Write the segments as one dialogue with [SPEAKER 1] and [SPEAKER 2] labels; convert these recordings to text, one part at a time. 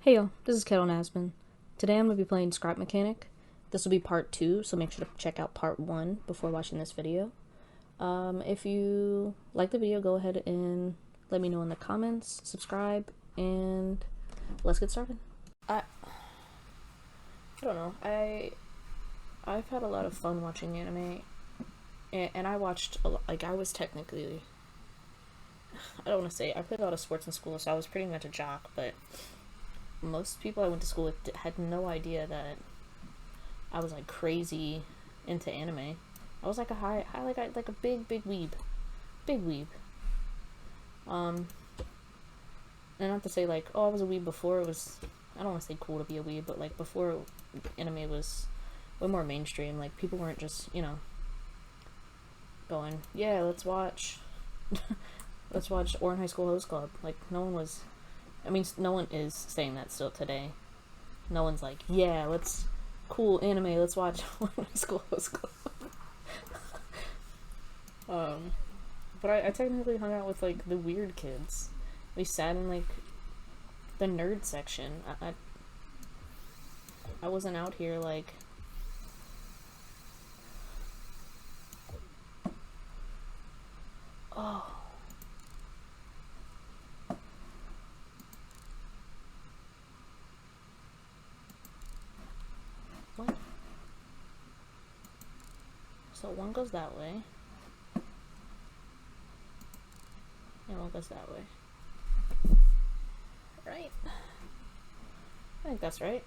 [SPEAKER 1] Hey y'all, this is Kettle Nasman. Today I'm going to be playing Scrap Mechanic. This will be part 2, so make sure to check out part 1 before watching this video. If you like the video, go ahead and let me know in the comments, subscribe, and let's get started. I don't know, I've had a lot of fun watching anime, and I watched, I was technically, I don't want to say, I played a lot of sports in school, so I was pretty much a jock, but most people I went to school with had no idea that I was like crazy into anime. I was like like a big weeb, and not to say like, oh, I was a weeb before it was, I don't want to say cool to be a weeb, but like before anime was way more mainstream. Like people weren't just, you know, going, yeah, let's watch let's watch Orange High School Host Club. Like no one was, I mean, no one is saying that still today. No one's like, yeah, let's, cool anime, let's watch High School Host Club. But I technically hung out with, like, the weird kids. We sat in, like, the nerd section. I wasn't out here, like, oh. What? So one goes that way. And one goes that way. Right? I think that's right.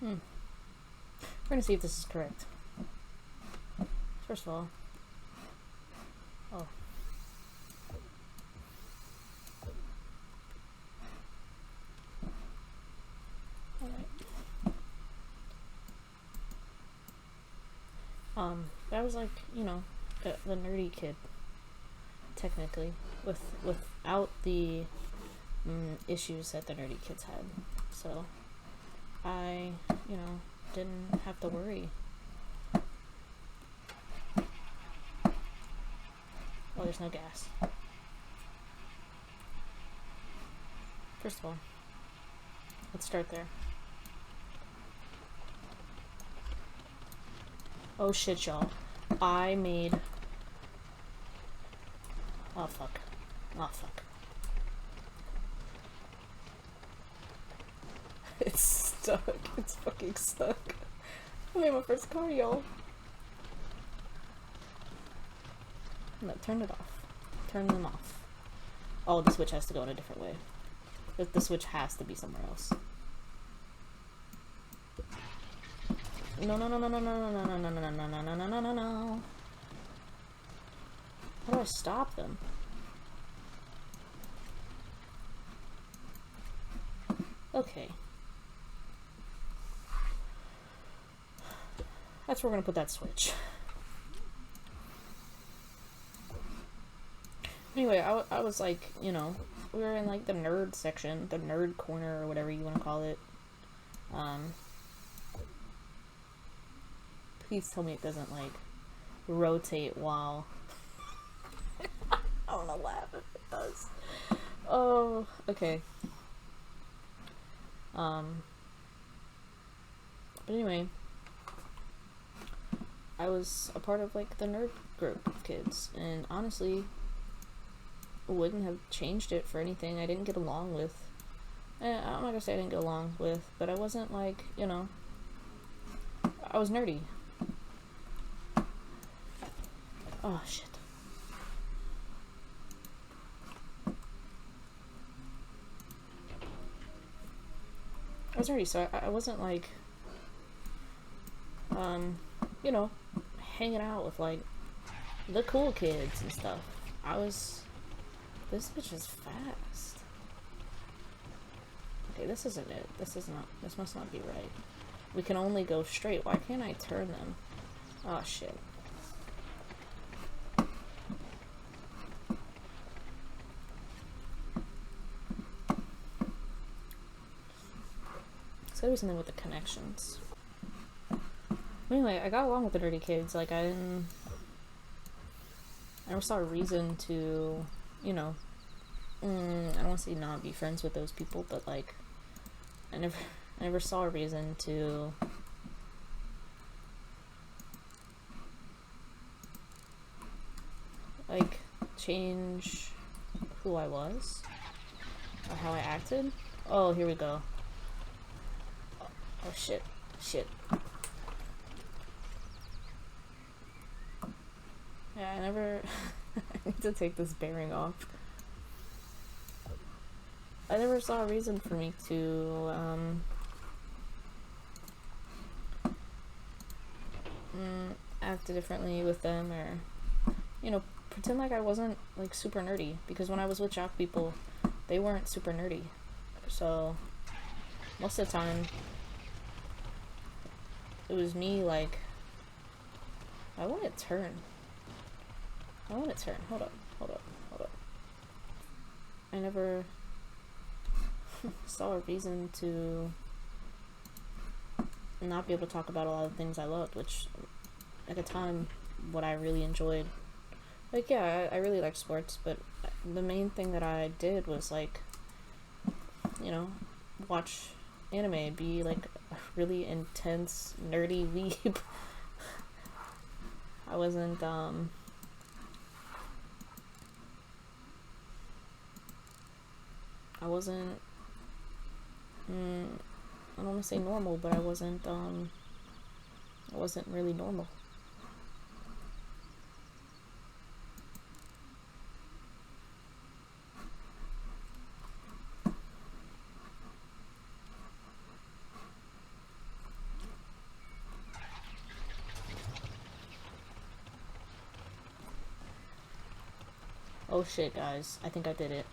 [SPEAKER 1] We're gonna see if this is correct. First of all, oh. I was like, you know, the nerdy kid, technically, without the issues that the nerdy kids had. So I, you know, didn't have to worry. Oh, there's no gas. First of all, let's start there. Oh shit, y'all. I made... Oh fuck. Oh fuck. It's stuck. It's fucking stuck. I made my first car, y'all. No, turn it off. Turn them off. Oh, the switch has to go in a different way. The switch has to be somewhere else. No. How do I stop them? Okay. That's where we're gonna put that switch. Anyway, I was like, you know, we were in like the nerd section, the nerd corner or whatever you want to call it. Please tell me it doesn't like rotate while I don't know, laugh if it does. Oh, okay. But anyway, I was a part of like the nerd group of kids, and honestly wouldn't have changed it for anything. I didn't get along with, I'm not gonna say I didn't get along with, but I wasn't like, you know, I was nerdy. Oh shit. I was nerdy, so I wasn't like, you know, hanging out with like the cool kids and stuff. I was, this bitch is fast. Okay, this isn't it. This must not be right. We can only go straight. Why can't I turn them? Oh shit. gotta be something with the connections. Anyway, I got along with the nerdy kids. Like, I never saw a reason to, you know, I don't want to say not be friends with those people, but like, I never saw a reason to like change who I was or how I acted. Oh, here we go. Oh shit. Yeah, I never I need to take this bearing off. I never saw a reason for me to act differently with them, or, you know, pretend like I wasn't like super nerdy, because when I was with jock people, they weren't super nerdy. So most of the time it was me like, I want to turn. Hold up. I never saw a reason to not be able to talk about a lot of things I loved, which at the time, what I really enjoyed. Like, yeah, I really liked sports, but the main thing that I did was, like, you know, watch anime, be like a really intense, nerdy weeb. I wasn't, I don't want to say normal, but I wasn't really normal. Oh shit, guys. I think I did it.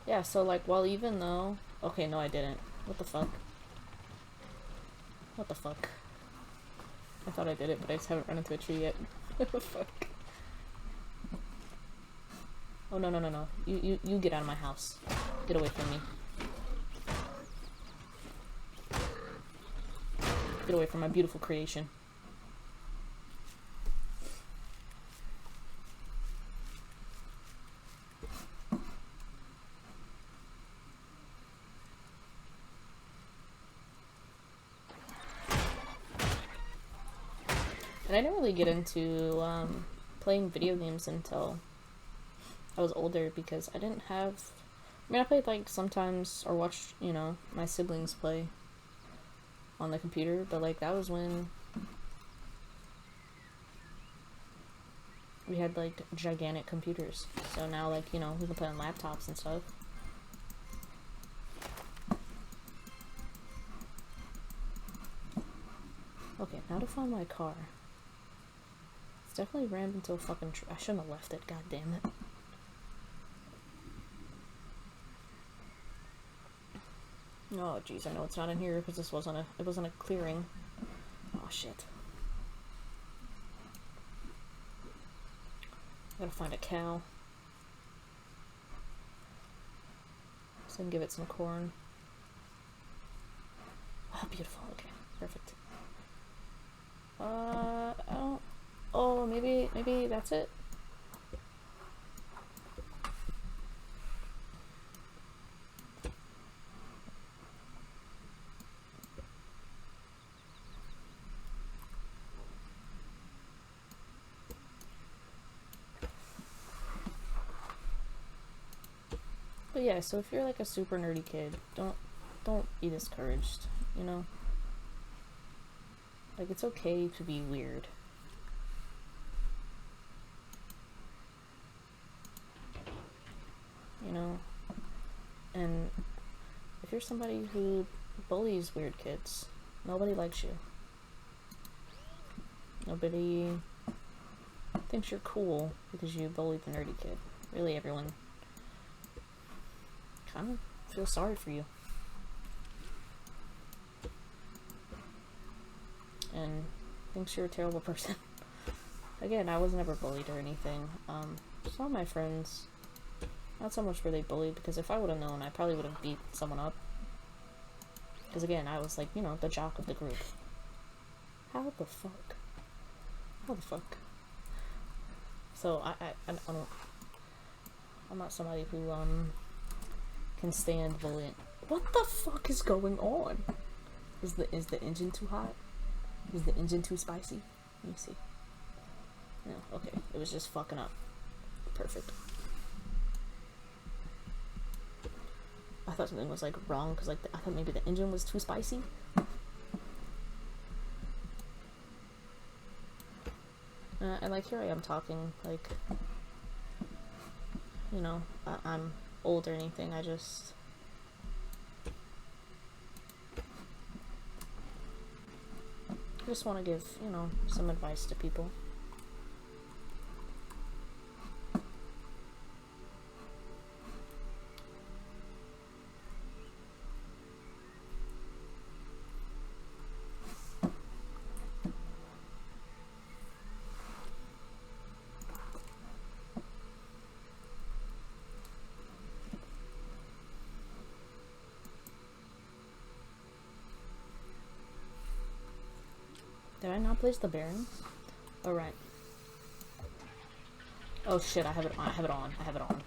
[SPEAKER 1] Yeah, so like, well, even though... Okay, no, I didn't. What the fuck? I thought I did it, but I just haven't run into a tree yet. What the fuck? Oh, no. You get out of my house. Get away from me. Get away from my beautiful creation. And I didn't really get into playing video games until I was older, because I didn't have... I mean, I played, like, sometimes, or watched, you know, my siblings play on the computer, but, like, that was when we had, like, gigantic computers. So now, like, you know, we can play on laptops and stuff. Okay, now to find my car. It's definitely rammed into a fucking tree. I shouldn't have left it, god damn it. Oh jeez, I know it's not in here because it wasn't a clearing. Oh shit. I gotta find a cow. So I can give it some corn. Oh, beautiful. Okay, perfect. I don't... Oh, maybe that's it? But yeah, so if you're like a super nerdy kid, don't be discouraged, you know? Like, it's okay to be weird. You know? And if you're somebody who bullies weird kids, nobody likes you. Nobody thinks you're cool because you bullied the nerdy kid. Really, everyone kind of feels sorry for you. And thinks you're a terrible person. Again, I was never bullied or anything. Some of my friends, not so much were they bullied, because if I would have known, I probably would have beat someone up. Because again, I was like, you know, the jock of the group. How the fuck? How the fuck? So I don't. I'm not somebody who can stand bullying. What the fuck is going on? Is the engine too hot? Is the engine too spicy? Let me see. No, okay. It was just fucking up. Perfect. I thought something was like wrong because like I thought maybe the engine was too spicy. And like here I am talking like, you know, I'm old or anything. I just want to give, you know, some advice to people. Did I not place the bearings? Oh, right. Oh shit, I have it on. I have it on. I have it on.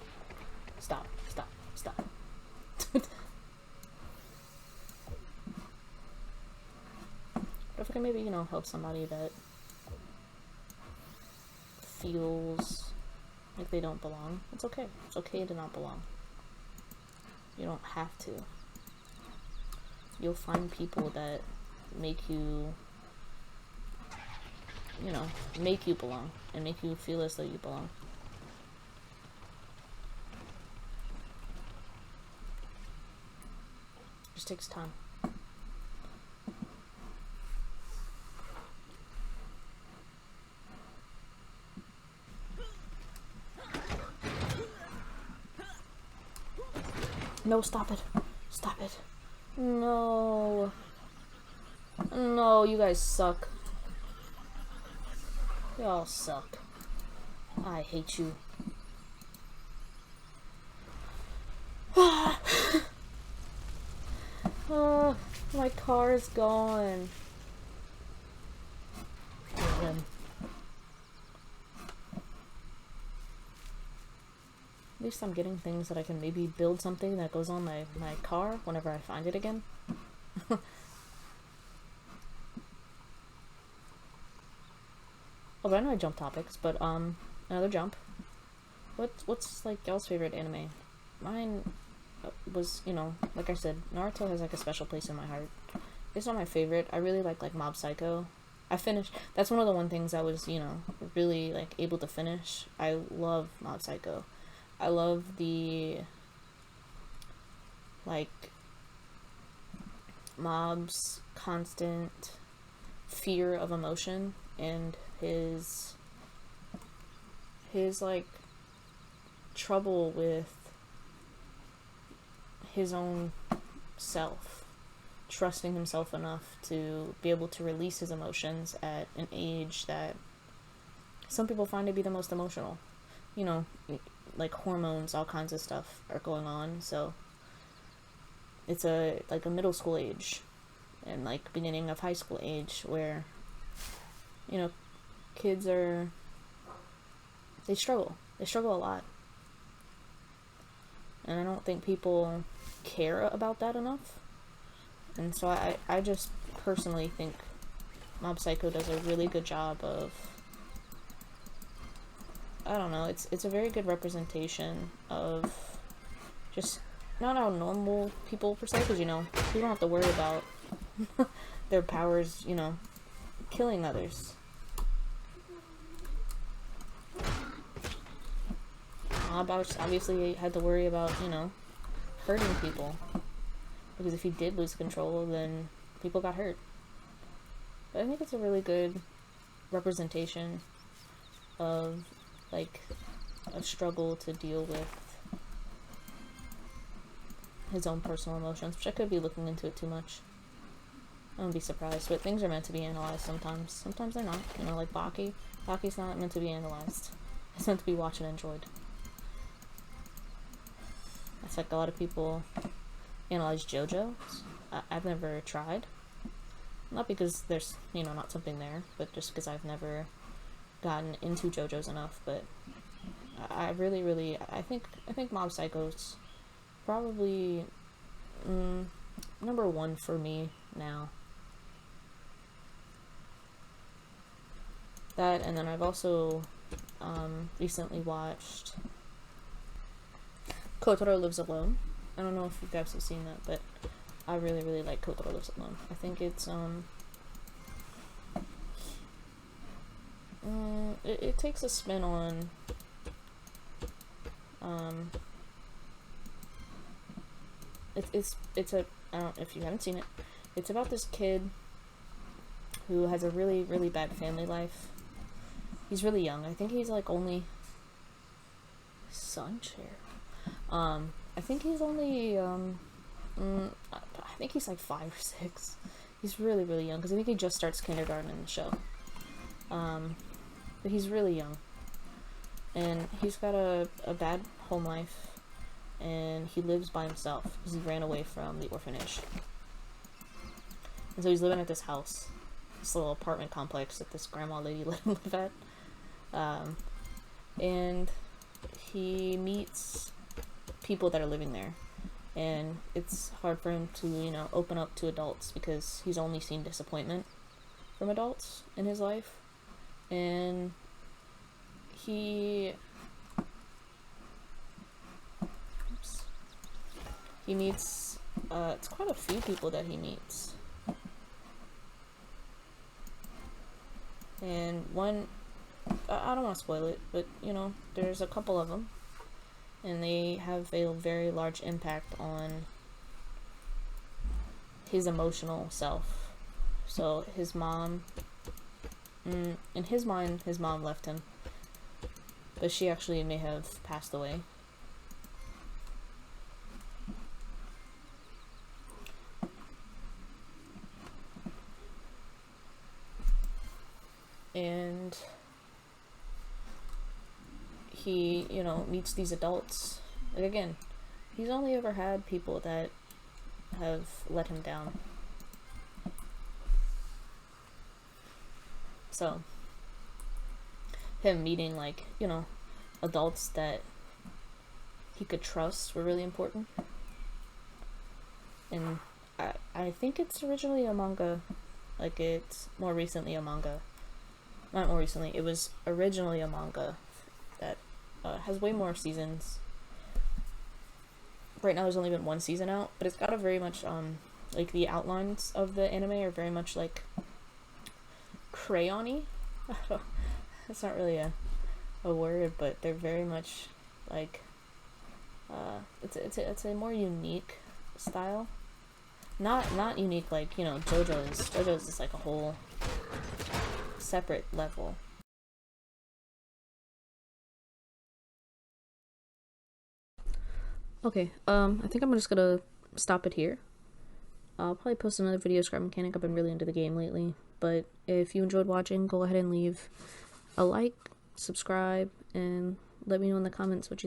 [SPEAKER 1] Stop. Stop. Stop. But if I can maybe, you know, help somebody that feels like they don't belong, it's okay. It's okay to not belong. You don't have to. You'll find people that make you, you know, make you belong and make you feel as though you belong. It just takes time. No, stop it. Stop it. No. No, you guys suck. Y'all suck. I hate you. My car is gone. At least I'm getting things that I can maybe build something that goes on my car whenever I find it again. Oh, but I know I jump topics, but another jump. What's like y'all's favorite anime? Mine was, you know, like I said, Naruto has like a special place in my heart. It's not my favorite. I really like Mob Psycho. I finished. That's one of the things I was, you know, really like able to finish. I love Mob Psycho. I love the like Mob's constant fear of emotion and his like trouble with his own self, trusting himself enough to be able to release his emotions at an age that some people find to be the most emotional. You know, like hormones, all kinds of stuff are going on, so it's like a middle school age and like beginning of high school age where, you know, kids they struggle a lot, and I don't think people care about that enough. And so I just personally think Mob Psycho does a really good job of, I don't know, it's a very good representation of just not how normal people per se, because, you know, you don't have to worry about their powers, you know, killing others. Mob obviously had to worry about, you know, hurting people, because if he did lose control, then people got hurt. But I think it's a really good representation of like a struggle to deal with his own personal emotions, which I could be looking into it too much. I wouldn't be surprised, but things are meant to be analyzed sometimes. Sometimes they're not. You know, like Baki. Baki's not meant to be analyzed. It's meant to be watched and enjoyed. It's like a lot of people analyze JoJo. I've never tried. Not because there's, you know, not something there, but just because I've never gotten into JoJo's enough. But I really, I think Mob Psycho's probably number one for me now. That, and then I've also recently watched Kotaro Lives Alone. I don't know if you guys have seen that, but I really like Kotaro Lives Alone. I think it's it takes a spin on it's a, I don't know if you haven't seen it. It's about this kid who has a really bad family life. He's really young. I think he's like only Sunshare. I think he's only I think he's like 5 or 6. He's really young because I think he just starts kindergarten in the show. But he's really young, and he's got a bad home life, and he lives by himself because he ran away from the orphanage. And so he's living at this house, this little apartment complex that this grandma lady let him live at. And he meets people that are living there, and it's hard for him to, you know, open up to adults because he's only seen disappointment from adults in his life. And he meets it's quite a few people that he meets, and one, I don't want to spoil it, but you know, there's a couple of them, and they have a very large impact on his emotional self. So his mom, in his mind, his mom left him, but she actually may have passed away. And he, you know, meets these adults. Like, again, he's only ever had people that have let him down. So, him meeting, like, you know, adults that he could trust were really important. And I think it's originally a manga. Like, it's more recently a manga. Not more recently, it was originally a manga that has way more seasons. Right now there's only been 1 season out, but it's got a very much, like, the outlines of the anime are very much, like, crayon-y. That's not really a word, but they're very much, like, it's a more unique style. Not unique like, you know, JoJo's is like a whole separate level. Okay, I think I'm just gonna stop it here. I'll probably post another video, Scrap Mechanic. I've been really into the game lately, but if you enjoyed watching, go ahead and leave a like, subscribe, and let me know in the comments what you thought.